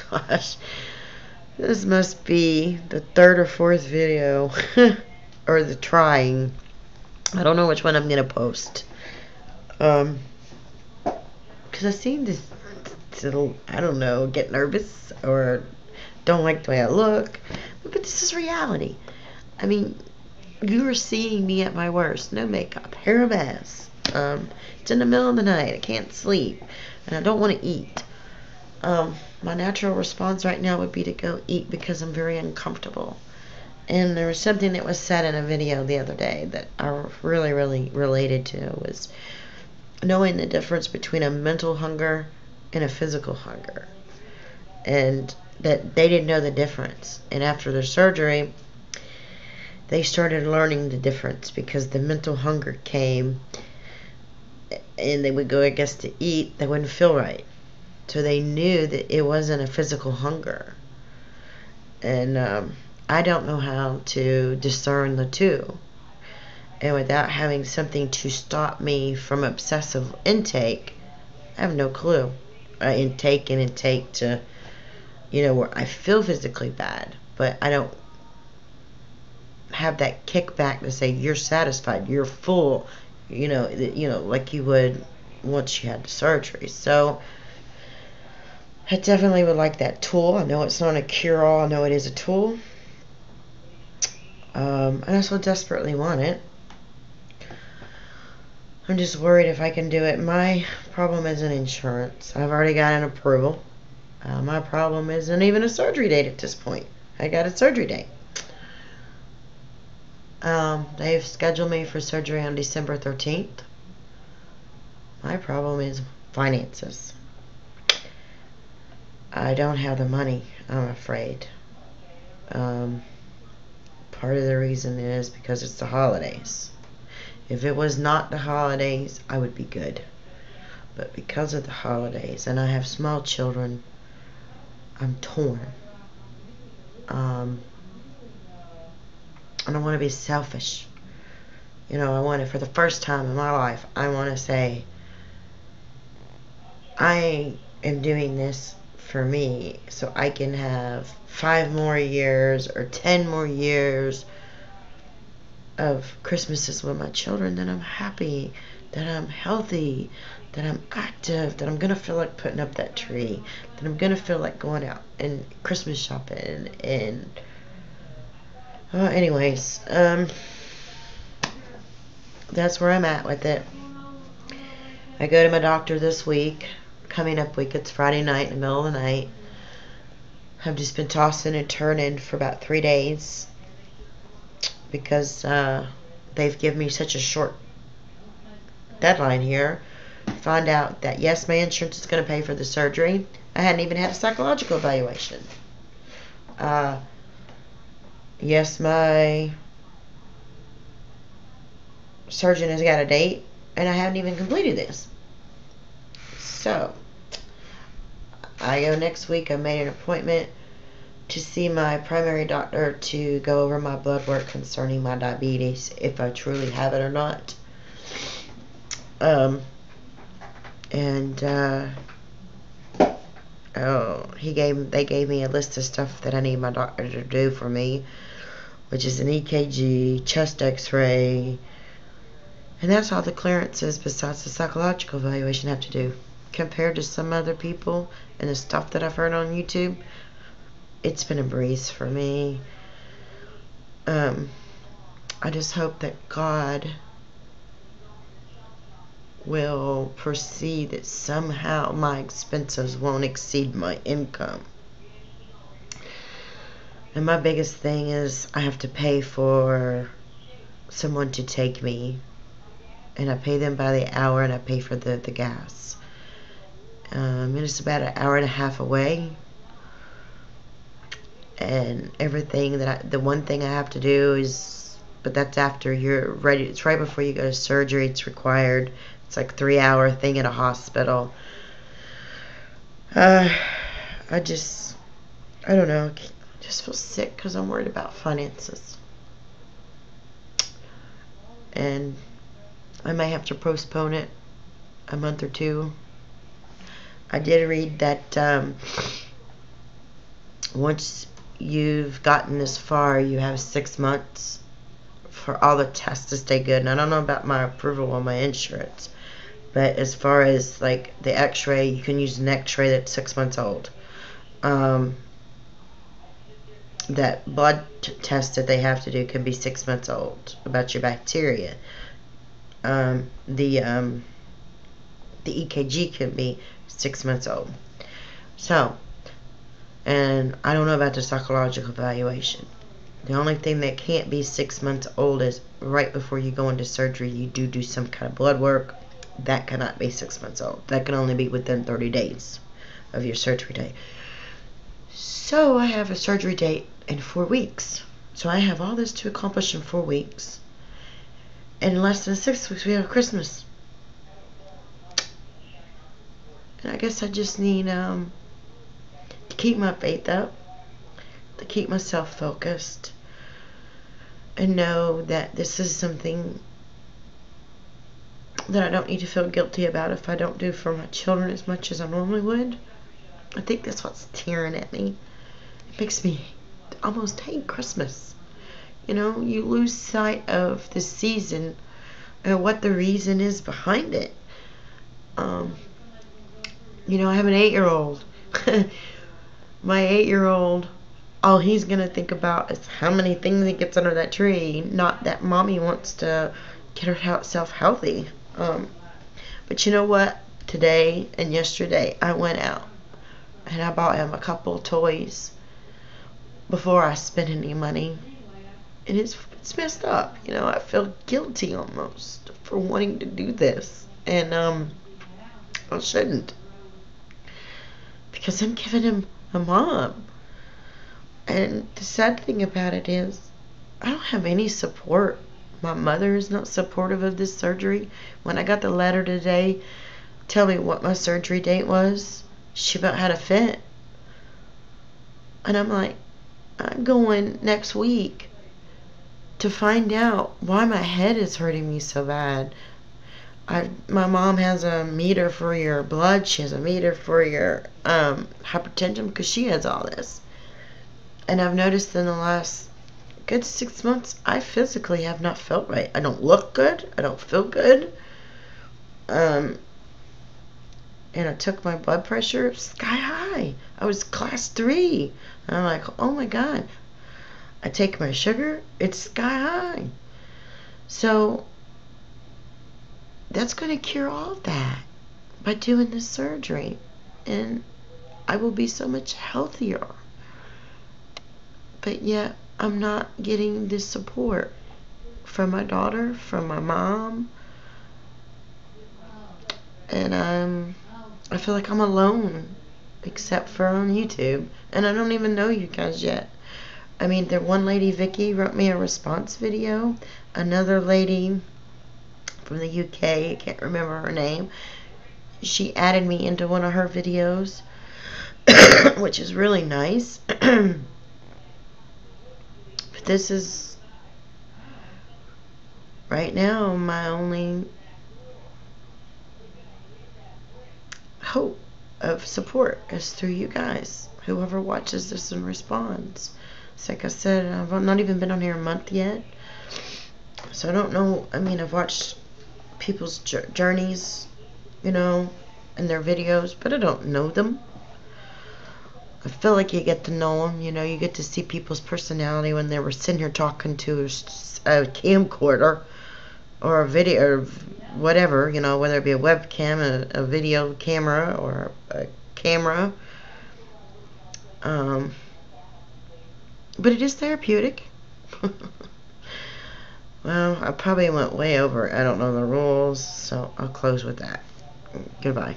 gosh. This must be the third or fourth video. Or the trying. I don't know which one I'm going to post. Because I seem to, I don't know, get nervous or don't like the way I look. But this is reality. I mean, you are seeing me at my worst. No makeup, hair a mess. It's in the middle of the night. I can't sleep. And I don't want to eat. My natural response right now would be to go eat because I'm very uncomfortable. And there was something that was said in a video the other day that I really, really related to, was knowing the difference between a mental hunger and a physical hunger. And that they didn't know the difference. And after their surgery, they started learning the difference because the mental hunger came and they would go, I guess, to eat. They wouldn't feel right. So they knew that it wasn't a physical hunger. And I don't know how to discern the two. And without having something to stop me from obsessive intake, I have no clue. Intake to, where I feel physically bad, but I don't have that kickback to say you're satisfied, you're full, like you would once you had the surgery. So I definitely would like that tool. I know it's not a cure-all. I know it is a tool. I also desperately want it. I'm just worried if I can do it. My problem isn't insurance. I've already got an approval. My problem isn't even a surgery date at this point. I got a surgery date. They've scheduled me for surgery on December 13th. My problem is finances. I don't have the money, I'm afraid. Part of the reason is because it's the holidays. If it was not the holidays, I would be good. But because of the holidays, and I have small children, I'm torn. I don't want to be selfish. I want to, for the first time in my life, I want to say, I am doing this for me so I can have 5 more years or 10 more years of Christmases with my children, that I'm happy, that I'm healthy, that I'm active, that I'm going to feel like putting up that tree, that I'm going to feel like going out and Christmas shopping. And anyways, that's where I'm at with it. I go to my doctor this week, coming up week. It's Friday night in the middle of the night. I've just been tossing and turning for about 3 days because they've given me such a short deadline here. Find out that yes, my insurance is going to pay for the surgery. I hadn't even had a psychological evaluation. Yes, my surgeon has got a date, and I haven't even completed this. So I go next week. I made an appointment to see my primary doctor to go over my blood work concerning my diabetes, if I truly have it or not. They gave me a list of stuff that I need my doctor to do for me, which is an EKG, chest x-ray, and that's all the clearances besides the psychological evaluation I have to do. Compared to some other people and the stuff that I've heard on YouTube, it's been a breeze for me. I just hope that God will foresee that somehow my expenses won't exceed my income. And my biggest thing is I have to pay for someone to take me, and I pay them by the hour, and I pay for the gas. And it's about an hour and a half away, and everything the one thing I have to do is, but that's after you're ready. It's right before you go to surgery. It's required. It's like a 3-hour thing at a hospital. I don't know. I just feel sick because I'm worried about finances. And I may have to postpone it a month or two. I did read that once you've gotten this far, you have 6 months for all the tests to stay good. And I don't know about my approval on my insurance, but as far as like the x-ray, you can use an x-ray that's 6 months old. That blood test that they have to do can be 6 months old about your bacteria. The EKG can be 6 months old. So, and I don't know about the psychological evaluation. The only thing that can't be 6 months old is right before you go into surgery, you do some kind of blood work. That cannot be 6 months old. That can only be within 30 days of your surgery date. So I have a surgery date in 4 weeks. So I have all this to accomplish in 4 weeks. In less than 6 weeks, we have Christmas. And I guess I just need to keep my faith up, to keep myself focused, and know that this is something that I don't need to feel guilty about if I don't do for my children as much as I normally would. I think that's what's tearing at me. It makes me almost hate Christmas. You know, you lose sight of the season and what the reason is behind it. You know, I have an 8-year-old. My 8-year-old, all he's going to think about is how many things he gets under that tree, not that mommy wants to get herself healthy. But you know what? Today and yesterday, I went out and I bought him a couple of toys before I spent any money. And it's messed up. You know, I feel guilty almost for wanting to do this. And I shouldn't. Because I'm giving him a mom. And the sad thing about it is, I don't have any support. My mother is not supportive of this surgery. When I got the letter today, tell me what my surgery date was, she about had a fit. And I'm like, I'm going next week to find out why my head is hurting me so bad. My mom has a meter for your blood. She has a meter for your hypertension, because she has all this. And I've noticed in the last good 6 months, I physically have not felt right. I don't look good. I don't feel good. And I took my blood pressure sky high. I was class 3. And I'm like, oh my God. I take my sugar, it's sky high. So that's going to cure all of that by doing this surgery. And I will be so much healthier. But yet, I'm not getting this support from my daughter, from my mom. And I feel like I'm alone, except for on YouTube. And I don't even know you guys yet. I mean, the one lady, Vicky, wrote me a response video. Another lady from the UK, I can't remember her name, she added me into one of her videos, which is really nice. But this is, right now, my only hope of support is through you guys. Whoever watches this and responds. It's like I said, I've not even been on here a month yet. So I don't know. I mean, I've watched people's journeys, you know, and their videos, but I don't know them. I feel like you get to know them, you know, you get to see people's personality when they were sitting here talking to a camcorder or a video or whatever, you know, whether it be a webcam, a video camera, or a camera. But it is therapeutic. Well, I probably went way over. I don't know the rules, so I'll close with that. Goodbye.